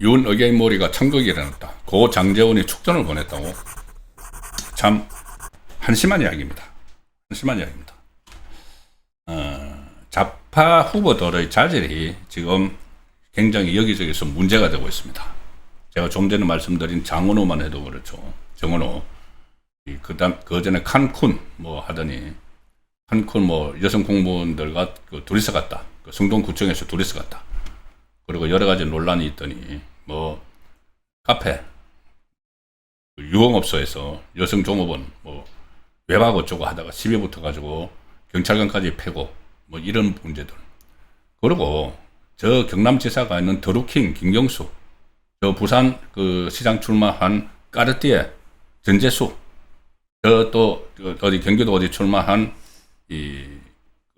윤의견머리가 천국에 일어났다. 고 장제원이 축전을 보냈다고. 참 한심한 이야기입니다. 한심한 이야기입니다. 좌파 후보들의 자질이 지금 굉장히 여기저기서 문제가 되고 있습니다. 제가 좀 전에 말씀드린 장은호만 해도 그렇죠. 정은호. 그 전에 칸쿤 뭐 하더니 칸쿤 뭐 여성 공무원들과 둘이서 갔다. 성동구청에서 둘이서 갔다. 그리고 여러 가지 논란이 있더니 뭐 카페 유흥업소에서 여성 종업원 뭐 외박 어쩌고 하다가 시비 붙어가지고 경찰관까지 패고 뭐 이런 문제들. 그리고 저 경남지사가 있는 더루킹 김경수, 저 부산 그 시장 출마한 까르띠에 전재수, 저 또 어디 경기도 어디 출마한 이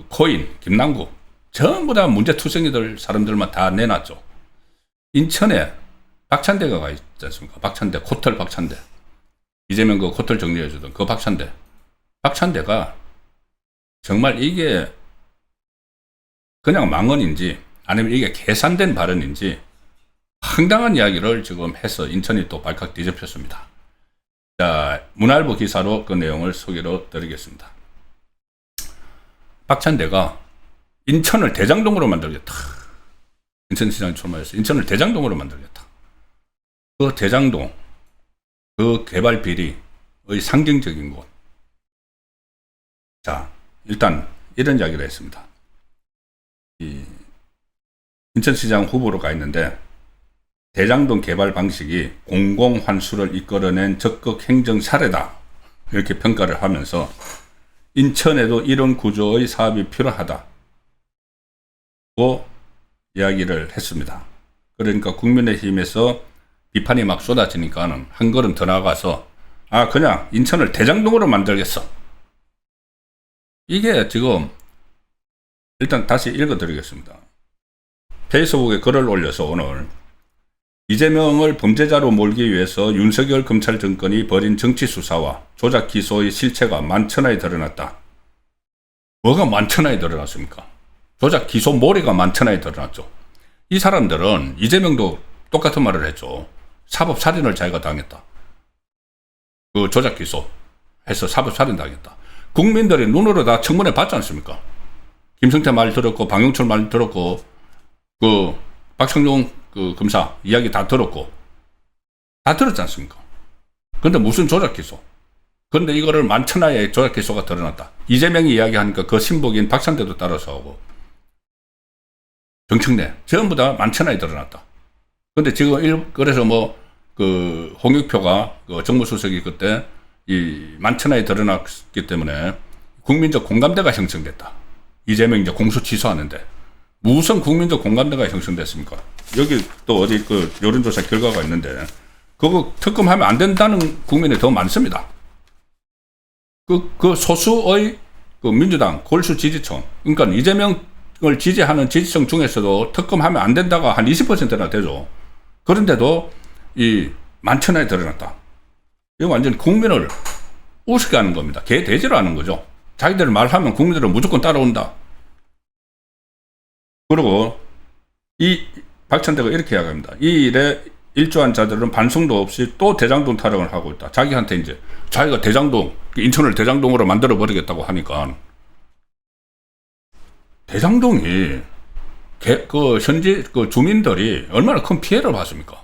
코인 김남국, 전부 다 문제투성이들 사람들만 다 내놨죠. 인천에 박찬대가 가 있지 않습니까? 박찬대, 코털 박찬대. 이재명 그 코털 정리해주던 그 박찬대. 박찬대가 정말 이게 그냥 망언인지 아니면 이게 계산된 발언인지 황당한 이야기를 지금 해서 인천이 또 발칵 뒤집혔습니다. 자, 문화일보 기사로 그 내용을 소개로 드리겠습니다. 박찬대가 인천을 대장동으로 만들겠다. 인천시장에 출마해서 인천을 대장동으로 만들겠다. 그 대장동, 그 개발 비리의 상징적인 곳. 자, 일단 이런 이야기를 했습니다. 이 인천시장 후보로 가 있는데 대장동 개발 방식이 공공환수를 이끌어낸 적극 행정 사례다. 이렇게 평가를 하면서 인천에도 이런 구조의 사업이 필요하다. 고 이야기를 했습니다. 그러니까 국민의힘에서 비판이 막 쏟아지니까는 한 걸음 더 나가서 그냥 인천을 대장동으로 만들겠어. 이게 지금 일단 다시 읽어드리겠습니다. 페이스북에 글을 올려서 오늘 이재명을 범죄자로 몰기 위해서 윤석열 검찰 정권이 벌인 정치 수사와 조작 기소의 실체가 만천하에 드러났다. 뭐가 만천하에 드러났습니까? 조작 기소 모래가 만천하에 드러났죠. 이 사람들은 이재명도 똑같은 말을 했죠. 사법살인을 자기가 당했다. 그 조작 기소 해서 사법살인 당했다. 국민들이 눈으로 다 청문회 봤지 않습니까? 김성태 말 들었고 방영철 말 들었고 그 박청룡 그 검사 이야기 다 들었고 다 들었지 않습니까? 그런데 무슨 조작 기소? 그런데 이거를 만천하에 조작 기소가 드러났다. 이재명이 이야기하니까 그 신복인 박찬대도 따라서 하고 정청래 전부 다 만천하에 드러났다. 근데 지금 그래서 뭐 그 홍익표가 그 정무수석이 그때 이 만천하에 드러났기 때문에 국민적 공감대가 형성됐다. 이재명 이제 공소 취소하는데 무슨 국민적 공감대가 형성됐습니까? 여기 또 어디 그 여론조사 결과가 있는데 그거 특검하면 안 된다는 국민이 더 많습니다. 그 소수의 그 민주당 골수 지지층, 그러니까 이재명을 지지하는 지지층 중에서도 특검하면 안 된다가 한 20%나 되죠. 그런데도 이 만천하에 드러났다. 이거 완전 국민을 우습게 하는 겁니다. 개돼지를 하는 거죠. 자기들 말하면 국민들은 무조건 따라온다. 그리고 이 박찬대가 이렇게 이야기합니다. 이 일에 일조한 자들은 반성도 없이 또 대장동 타령을 하고 있다. 자기한테 이제 자기가 대장동, 인천을 대장동으로 만들어 버리겠다고 하니까 대장동이 그 현지 그 주민들이 얼마나 큰 피해를 봤습니까?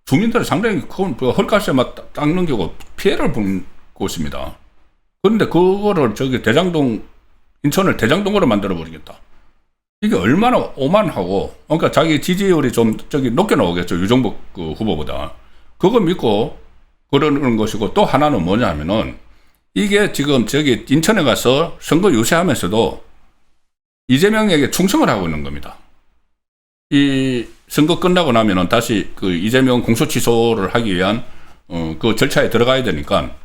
주민들이 상당히 큰 헐값에 막 닦는 경우 피해를 본 곳입니다. 그런데 그거를 저기 대장동, 인천을 대장동으로 만들어 버리겠다. 이게 얼마나 오만하고, 그러니까 자기 지지율이 좀 저기 높게 나오겠죠. 유정복 그 후보보다. 그거 믿고 그러는 것이고, 또 하나는 뭐냐 하면은, 이게 지금 저기 인천에 가서 선거 유세하면서도 이재명에게 충성을 하고 있는 겁니다. 이 선거 끝나고 나면은 다시 그 이재명 공소 취소를 하기 위한, 그 절차에 들어가야 되니까,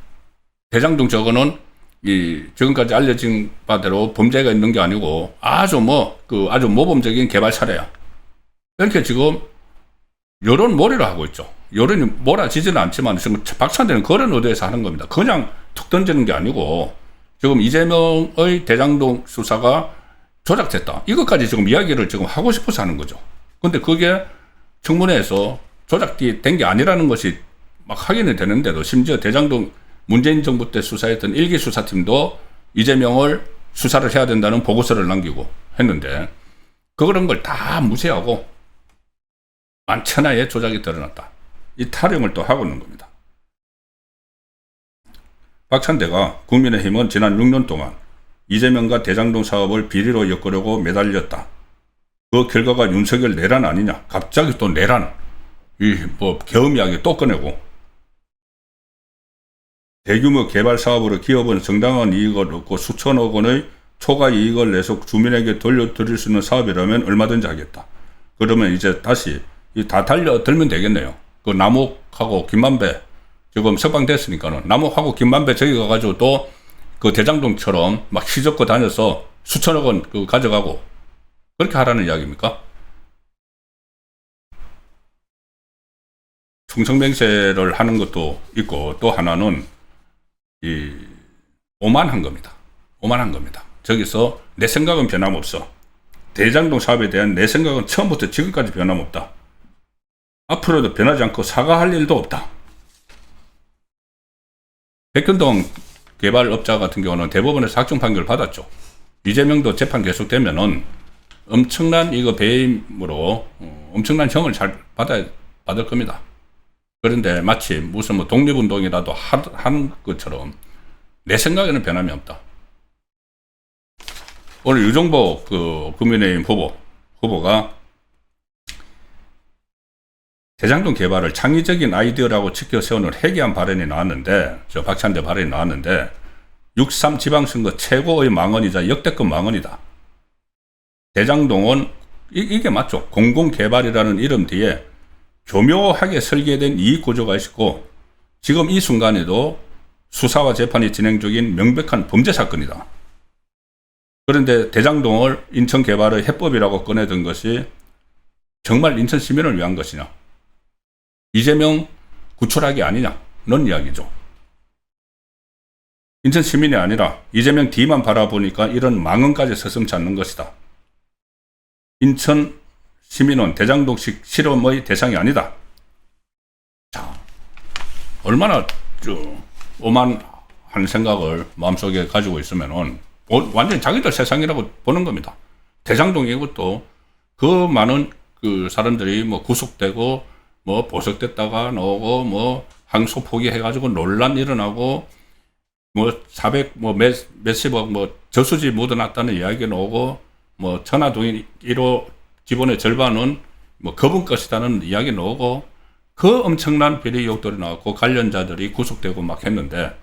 대장동 저거는 이 지금까지 알려진 바대로 범죄가 있는 게 아니고 아주 모범적인 개발 사례야. 이렇게 지금 여론 몰이를 하고 있죠. 여론이 몰아지지는 않지만 지금 박찬대는 그런 의도에서 하는 겁니다. 그냥 툭 던지는 게 아니고 지금 이재명의 대장동 수사가 조작됐다. 이것까지 지금 이야기를 지금 하고 싶어서 하는 거죠. 근데 그게 청문회에서 조작된 게 아니라는 것이 막 확인이 되는데도 심지어 대장동 문재인 정부 때 수사했던 1기 수사팀도 이재명을 수사를 해야 된다는 보고서를 남기고 했는데 그런 걸 다 무시하고 만천하에 조작이 드러났다. 이 타령을 또 하고 있는 겁니다. 박찬대가 국민의힘은 지난 6년 동안 이재명과 대장동 사업을 비리로 엮으려고 매달렸다. 그 결과가 윤석열 내란 아니냐. 갑자기 또 내란. 계엄 이야기 또 꺼내고. 대규모 개발 사업으로 기업은 정당한 이익을 얻고 수천억 원의 초과 이익을 내서 주민에게 돌려드릴 수 있는 사업이라면 얼마든지 하겠다. 그러면 이제 다시 다 달려들면 되겠네요. 그 남욱하고 김만배 지금 석방됐으니까는 남욱하고 김만배 저기 가가지고 또 그 대장동처럼 막 휘젓고 다녀서 수천억 원 가져가고 그렇게 하라는 이야기입니까? 충성맹세를 하는 것도 있고 또 하나는 오만한 겁니다. 오만한 겁니다. 저기서 내 생각은 변함없어. 대장동 사업에 대한 내 생각은 처음부터 지금까지 변함없다. 앞으로도 변하지 않고 사과할 일도 없다. 백현동 개발업자 같은 경우는 대법원에서 확정 판결을 받았죠. 이재명도 재판 계속되면은 엄청난 이거 배임으로 엄청난 형을 잘 받을 겁니다. 그런데 마치 무슨 뭐 독립운동이라도 하는 것처럼 내 생각에는 변함이 없다. 오늘 유정복 국민의힘 후보가 대장동 개발을 창의적인 아이디어라고 지켜 세우는 회개한 발언이 나왔는데, 저 박찬대 발언이 나왔는데, 6.3 지방선거 최고의 망언이자 역대급 망언이다. 대장동은, 이게 맞죠. 공공개발이라는 이름 뒤에 교묘하게 설계된 이익구조가 있고, 지금 이 순간에도 수사와 재판이 진행 중인 명백한 범죄 사건이다. 그런데 대장동을 인천 개발의 해법이라고 꺼내든 것이 정말 인천 시민을 위한 것이냐? 이재명 구출하기 아니냐? 는 이야기죠. 인천 시민이 아니라 이재명 뒤만 바라보니까 이런 망언까지 서슴지 않는 것이다. 인천 시민은 대장동식 실험의 대상이 아니다. 자, 얼마나 오만한 생각을 마음속에 가지고 있으면은 완전히 자기들 세상이라고 보는 겁니다. 대장동 이것도 그 많은 그 사람들이 뭐 구속되고 뭐 보석됐다가 나오고 뭐 항소 포기해가지고 논란 일어나고 뭐 400 뭐 몇십억 뭐 저수지 묻어놨다는 이야기가 나오고 뭐 천화동인 1호 기본의 절반은 뭐 거분 것이다는 이야기 나오고 그 엄청난 비리 의혹들이 나왔고 관련자들이 구속되고 막 했는데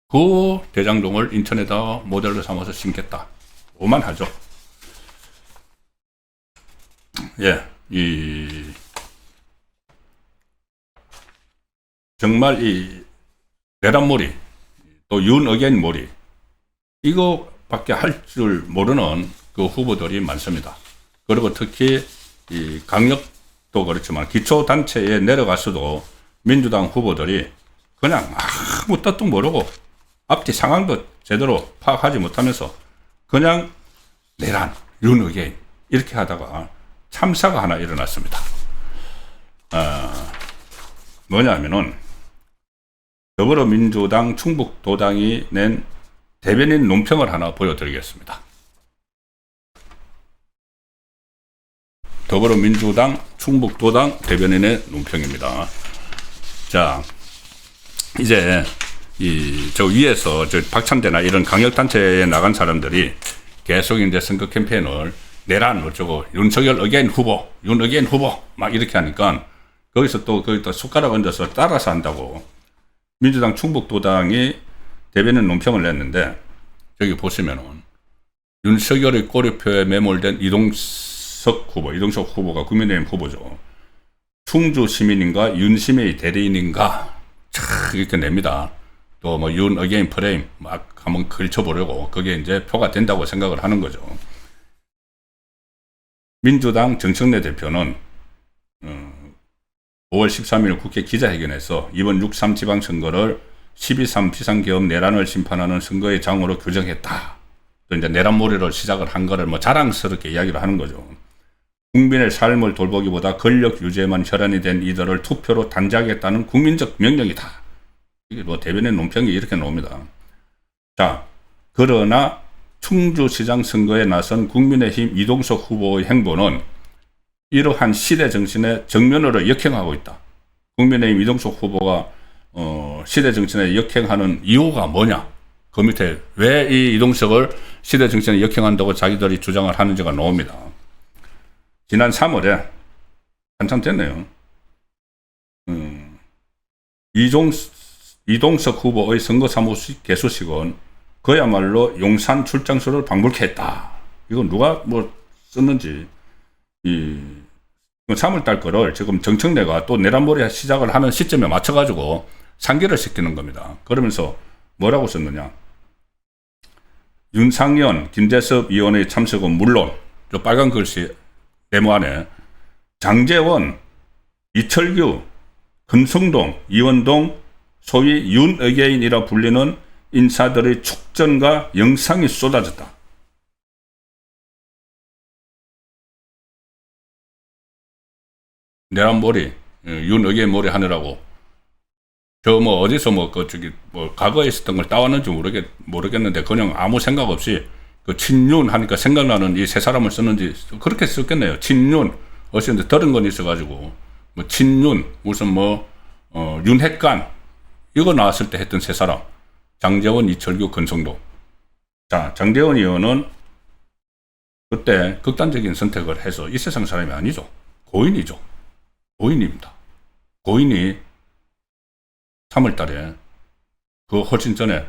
그 대장동을 인천에다 모델로 삼아서 심겠다. 오만하죠. 예, 정말 이 내란몰이 또 윤어게인몰이 이거밖에 할 줄 모르는 그 후보들이 많습니다. 그리고 특히 이 강력도 그렇지만 기초단체에 내려가서도 민주당 후보들이 그냥 아무 뜻도 모르고 앞뒤 상황도 제대로 파악하지 못하면서 그냥 내란, 윤어게인 이렇게 하다가 참사가 하나 일어났습니다. 뭐냐면은 더불어민주당 충북도당이 낸 대변인 논평을 하나 보여드리겠습니다. 더불어민주당 충북도당 대변인의 논평입니다. 자, 이제 저 위에서 저 박찬대나 이런 강력단체에 나간 사람들이 계속 이제 선거 캠페인을 내란 어쩌고 윤석열 어게인 후보, 윤 어게인 후보 막 이렇게 하니까 거기서 또 숟가락 얹어서 따라서 한다고 민주당 충북도당이 대변인 논평을 냈는데 여기 보시면은 윤석열의 꼬리표에 매몰된 이동석 후보가 국민의힘 후보죠. 충주 시민인가 윤심의 대리인인가 이렇게 냅니다. 또 뭐 윤 어게인 프레임 막 한번 걸쳐보려고 그게 이제 표가 된다고 생각을 하는 거죠. 민주당 정청래 대표는 5월 13일 국회 기자회견에서 이번 6.3 지방선거를 12.3 비상계엄 내란을 심판하는 선거의 장으로 규정했다. 또 이제 내란몰이를 시작을 한 거를 뭐 자랑스럽게 이야기를 하는 거죠. 국민의 삶을 돌보기보다 권력 유지에만 혈안이 된 이들을 투표로 단죄하겠다는 국민적 명령이다. 이게 뭐 대변인 논평이 이렇게 나옵니다. 자, 그러나 충주시장 선거에 나선 국민의힘 이동석 후보의 행보는 이러한 시대 정신에 정면으로 역행하고 있다. 국민의힘 이동석 후보가 시대 정신에 역행하는 이유가 뭐냐? 그 밑에 왜 이 이동석을 시대 정신에 역행한다고 자기들이 주장을 하는지가 나옵니다. 지난 3월에 한참 됐네요. 이동석 후보의 선거사무소 개소식은 그야말로 용산 출장소를 방불케 했다. 이건 누가 뭐 썼는지, 3월달 거를 지금 정청래가 또 내란몰이 시작을 하는 시점에 맞춰가지고 상기를 시키는 겁니다. 그러면서 뭐라고 썼느냐. 윤상현, 김대섭 의원의 참석은 물론, 저 빨간 글씨 네모 안에 장제원, 이철규, 금성동, 이원동, 소위 윤의계인이라 불리는 인사들의 축전과 영상이 쏟아졌다. 내란몰이, 윤의계인 몰이 하느라고 저 뭐 어디서 뭐 과거에 있었던 걸 따왔는지 모르겠는데 그냥 아무 생각 없이 그 친윤 하니까 생각나는 이 세 사람을 썼는지 그렇게 썼겠네요. 친윤 어쨌든 들은 건 있어가지고 뭐 친윤 무슨 윤핵관 이거 나왔을 때 했던 세 사람 장제원, 이철규, 권성동. 자, 장제원 의원은 그때 극단적인 선택을 해서 이 세상 사람이 아니죠. 고인이죠. 고인입니다. 고인이 3월 달에 그 훨씬 전에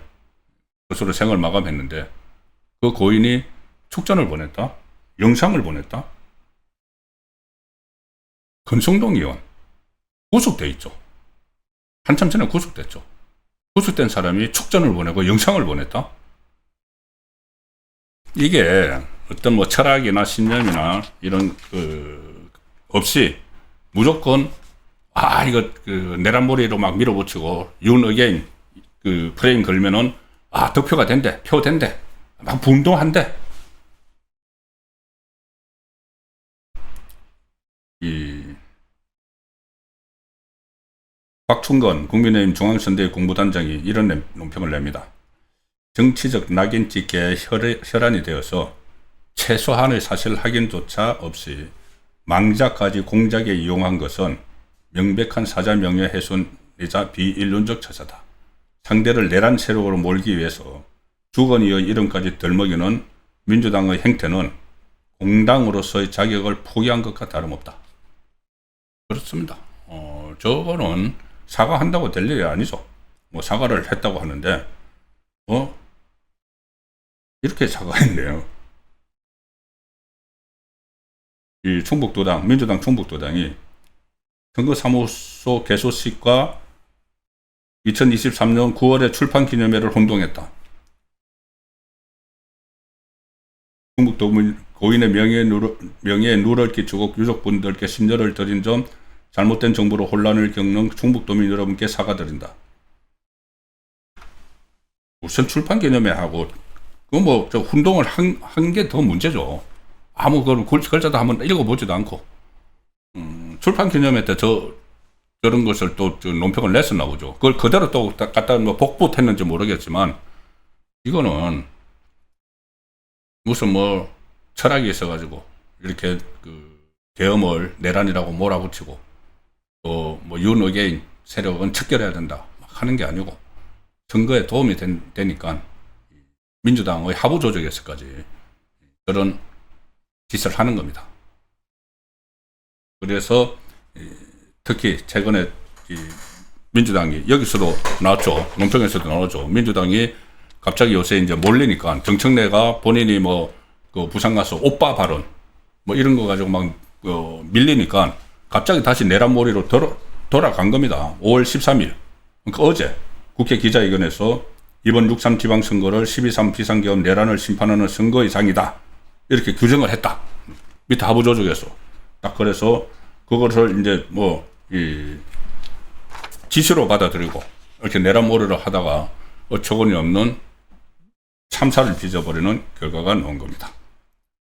스스로 생을 마감했는데 그 고인이 축전을 보냈다? 영상을 보냈다? 권성동 의원 구속돼 있죠. 한참 전에 구속됐죠. 구속된 사람이 축전을 보내고 영상을 보냈다? 이게 어떤 뭐 철학이나 신념이나 이런 없이 무조건 이거 내란몰이로 막 밀어붙이고 윤의계인 프레임 걸면은 득표가 된대, 표 된대, 막 분동한대. 박충건 국민의힘 중앙선대위 공보단장이 이런 논평을 냅니다. 정치적 낙인 찍기에 혈안이 되어서 최소한의 사실 확인조차 없이 망자까지 공작에 이용한 것은 명백한 사자 명예훼손이자 비인륜적 처사다. 상대를 내란 세력으로 몰기 위해서 주거니의 이름까지 덜먹이는 민주당의 행태는 공당으로서의 자격을 포기한 것과 다름없다. 그렇습니다. 저거는 사과한다고 될 일이 아니죠. 뭐 사과를 했다고 하는데 이렇게 사과했네요. 이 충북도당, 민주당 충북도당이 선거사무소 개소식과 2023년 9월에 출판 기념회를 혼동했다. 충북도 고인의 명예에 누를 끼치고 유족분들께 심려를 드린 점 잘못된 정보로 혼란을 겪는 충북도민 여러분께 사과드린다. 우선 출판 기념회 하고 저 혼동을 한 게 더 문제죠. 아무 글자도 한번 읽어보지도 않고 출판 기념회 때 저런 것을 또 논평을 냈었나 보죠. 그걸 그대로 또 갖다 복붙했는지 모르겠지만 이거는 무슨 철학이 있어가지고 이렇게 계엄을 내란이라고 몰아붙이고 또 윤의계인 세력은 척결해야 된다 하는 게 아니고 선거에 도움이 되니까 민주당의 하부 조직에서까지 그런 짓을 하는 겁니다. 그래서 특히 최근에 민주당이 여기서도 나왔죠. 논평에서도 나오죠. 민주당이 갑자기 요새 이제 몰리니까 정청래가 본인이 그 부산 가서 오빠 발언 이런 거 가지고 막 밀리니까 갑자기 다시 내란몰이로 돌아간 겁니다. 5월 13일. 그러니까 어제 국회 기자회견에서 이번 6.3 지방선거를 12.3 비상계엄 내란을 심판하는 선거의장이다. 이렇게 규정을 했다. 밑에 하부 조직에서. 딱 그래서 그것을 이제 지시로 받아들이고 이렇게 내라모래를 하다가 어처구니 없는 참사를 빚어버리는 결과가 나온 겁니다.